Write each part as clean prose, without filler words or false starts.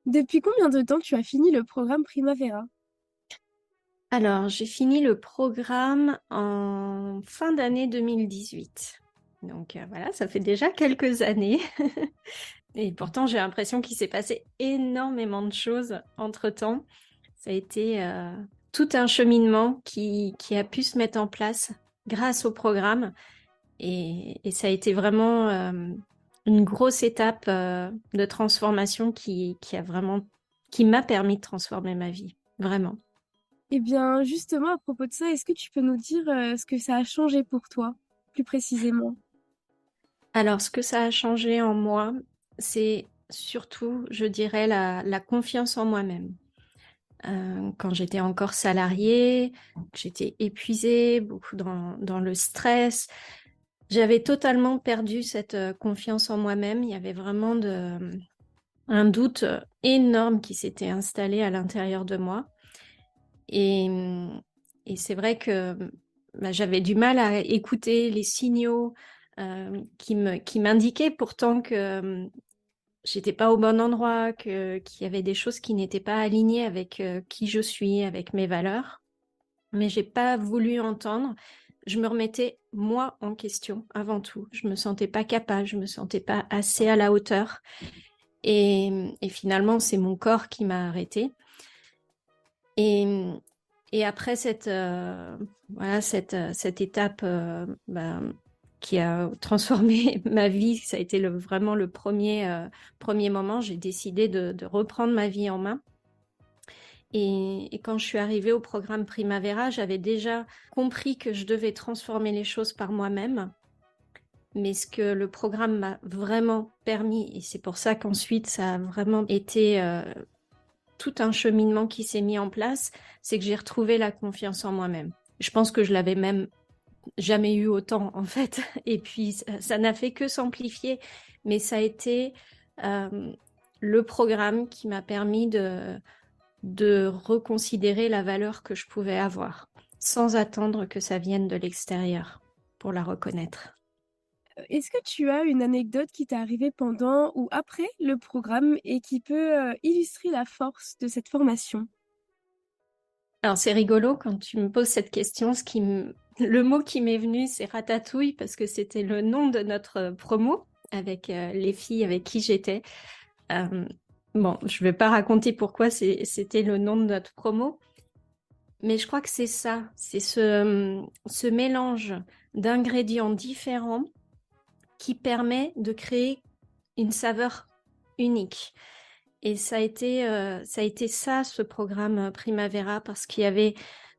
Depuis combien de temps tu as fini le programme Primavera? Alors, j'ai fini le programme en fin d'année 2018. Donc voilà, ça fait déjà quelques années. Et pourtant, j'ai l'impression qu'il s'est passé énormément de choses entre-temps. Ça a été tout un cheminement qui a pu se mettre en place grâce au programme. Et ça a été vraiment une grosse étape de transformation qui m'a permis de transformer ma vie. Vraiment. Eh bien, justement, à propos de ça, est-ce que tu peux nous dire ce que ça a changé pour toi, plus précisément? Alors, ce que ça a changé en moi, c'est surtout, je dirais, la confiance en moi-même. Quand j'étais encore salariée, j'étais épuisée, beaucoup dans le stress. J'avais totalement perdu cette confiance en moi-même. Il y avait vraiment un doute énorme qui s'était installé à l'intérieur de moi. Et, et c'est vrai que bah, j'avais du mal à écouter les signaux qui m'indiquaient pourtant que j'étais pas au bon endroit, qu'il y avait des choses qui n'étaient pas alignées avec qui je suis, avec mes valeurs. Mais j'ai pas voulu entendre. Je me remettais moi en question avant tout. Je me sentais pas capable, je me sentais pas assez à la hauteur. Et finalement, c'est mon corps qui m'a arrêtée. Et, et après cette étape qui a transformé ma vie, ça a été vraiment le premier moment. J'ai décidé de reprendre ma vie en main. Et quand je suis arrivée au programme Primavera, j'avais déjà compris que je devais transformer les choses par moi-même. Mais ce que le programme m'a vraiment permis, et c'est pour ça qu'ensuite ça a vraiment été tout un cheminement qui s'est mis en place, c'est que j'ai retrouvé la confiance en moi-même. Je pense que je l'avais même jamais eu autant en fait. Et puis ça n'a fait que s'amplifier, mais ça a été euh, le programme qui m'a permis de reconsidérer la valeur que je pouvais avoir, sans attendre que ça vienne de l'extérieur pour la reconnaître. Est-ce que tu as une anecdote qui t'est arrivée pendant ou après le programme et qui peut illustrer la force de cette formation? Alors c'est rigolo quand tu me poses cette question, le mot qui m'est venu c'est ratatouille parce que c'était le nom de notre promo avec les filles avec qui j'étais. Euh, bon, je vais pas raconter pourquoi c'était le nom de notre promo, mais je crois que c'est ça, c'est ce mélange d'ingrédients différents qui permet de créer une saveur unique. Et ça a été ça, ce programme Primavera, parce qu'il y avait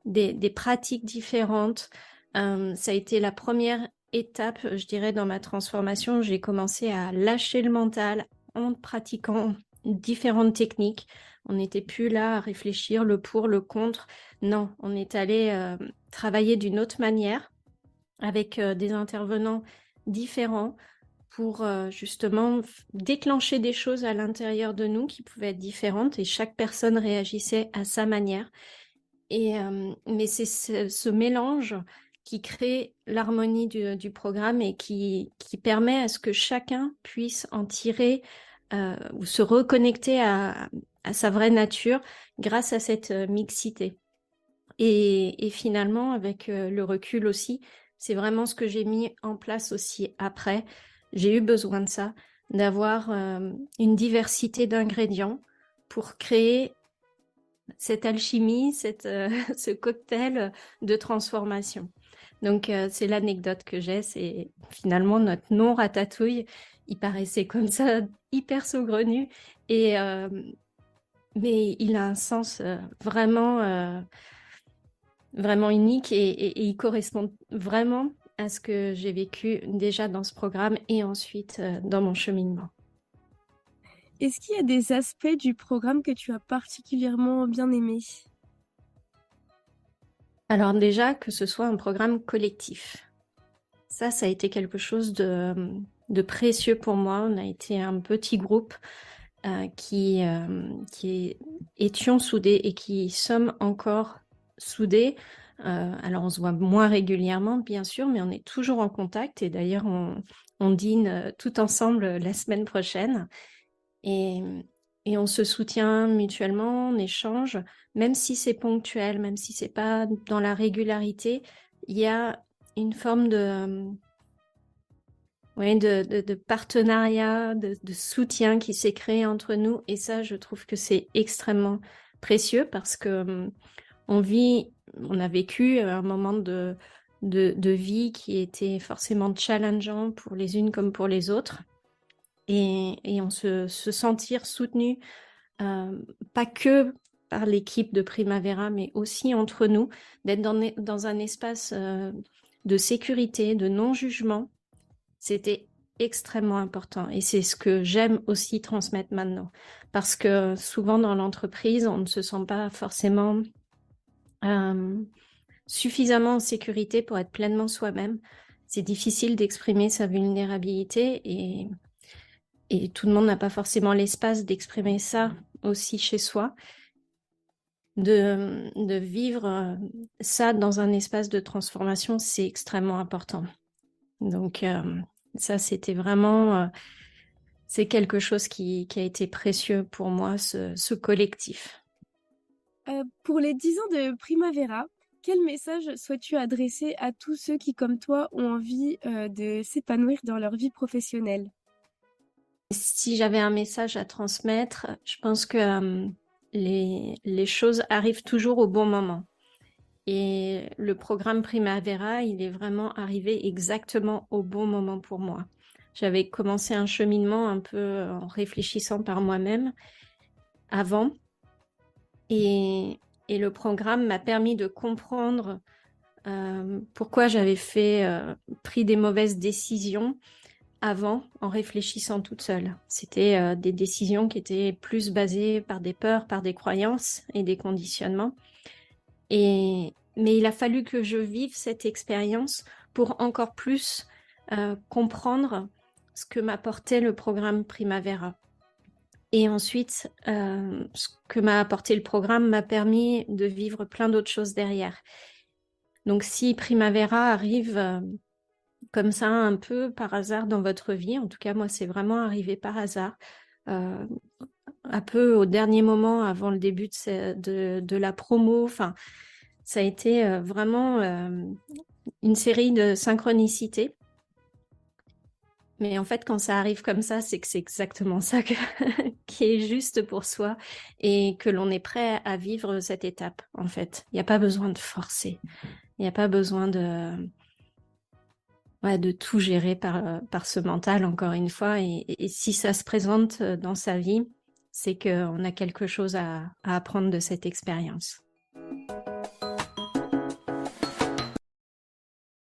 des pratiques différentes. Ça a été la première étape, je dirais, dans ma transformation. J'ai commencé à lâcher le mental en pratiquant différentes techniques. On n'était plus là à réfléchir le pour, le contre. Non, on est allé travailler d'une autre manière avec des intervenants différents pour justement déclencher des choses à l'intérieur de nous qui pouvaient être différentes et chaque personne réagissait à sa manière. Mais c'est ce mélange qui crée l'harmonie du programme et qui permet à ce que chacun puisse en tirer ou se reconnecter à sa vraie nature grâce à cette mixité. Et finalement, avec le recul aussi, c'est vraiment ce que j'ai mis en place aussi après. J'ai eu besoin de ça, d'avoir une diversité d'ingrédients pour créer cette alchimie, ce cocktail de transformation. Donc, c'est l'anecdote que j'ai, c'est finalement notre nom Ratatouille. Il paraissait comme ça hyper saugrenu, et, mais il a un sens vraiment unique et il correspond vraiment à ce que j'ai vécu déjà dans ce programme et ensuite dans mon cheminement. Est-ce qu'il y a des aspects du programme que tu as particulièrement bien aimés? Alors déjà, que ce soit un programme collectif. Ça a été quelque chose de précieux pour moi. On a été un petit groupe qui étions soudés et qui sommes encore soudés. Alors on se voit moins régulièrement, bien sûr, mais on est toujours en contact. Et d'ailleurs, on dîne tout ensemble la semaine prochaine. Et, et on se soutient mutuellement, on échange, même si c'est ponctuel, même si c'est pas dans la régularité, il y a une forme de partenariat, de soutien qui s'est créé entre nous. Et ça, je trouve que c'est extrêmement précieux parce que on a vécu un moment de vie qui était forcément challengeant pour les unes comme pour les autres. Et on se sentir soutenu, pas que par l'équipe de Primavera, mais aussi entre nous, d'être dans un espace de sécurité, de non-jugement, c'était extrêmement important. Et c'est ce que j'aime aussi transmettre maintenant. Parce que souvent dans l'entreprise, on ne se sent pas forcément suffisamment en sécurité pour être pleinement soi-même. C'est difficile d'exprimer sa vulnérabilité et tout le monde n'a pas forcément l'espace d'exprimer ça aussi chez soi. De vivre ça dans un espace de transformation, c'est extrêmement important. Donc ça, c'était vraiment, c'est quelque chose qui a été précieux pour moi, ce collectif. Pour les 10 ans de Primavera, quel message souhaites-tu adresser à tous ceux qui, comme toi, ont envie de s'épanouir dans leur vie professionnelle? Si j'avais un message à transmettre, je pense que les choses arrivent toujours au bon moment. Et le programme Primavera, il est vraiment arrivé exactement au bon moment pour moi. J'avais commencé un cheminement un peu en réfléchissant par moi-même avant. Et le programme m'a permis de comprendre pourquoi j'avais pris des mauvaises décisions avant en réfléchissant toute seule. C'était des décisions qui étaient plus basées par des peurs, par des croyances et des conditionnements. Mais il a fallu que je vive cette expérience pour encore plus comprendre ce que m'apportait le programme Primavera. Et ensuite, ce que m'a apporté le programme m'a permis de vivre plein d'autres choses derrière. Donc si Primavera arrive comme ça un peu par hasard dans votre vie, en tout cas moi c'est vraiment arrivé par hasard, un peu au dernier moment avant le début de la promo, enfin ça a été vraiment une série de synchronicités. Mais en fait, quand ça arrive comme ça, c'est que c'est exactement ça qui est juste pour soi et que l'on est prêt à vivre cette étape, en fait. Il n'y a pas besoin de forcer. Il n'y a pas besoin de tout gérer par ce mental, encore une fois. Et si ça se présente dans sa vie, c'est qu'on a quelque chose à apprendre de cette expérience.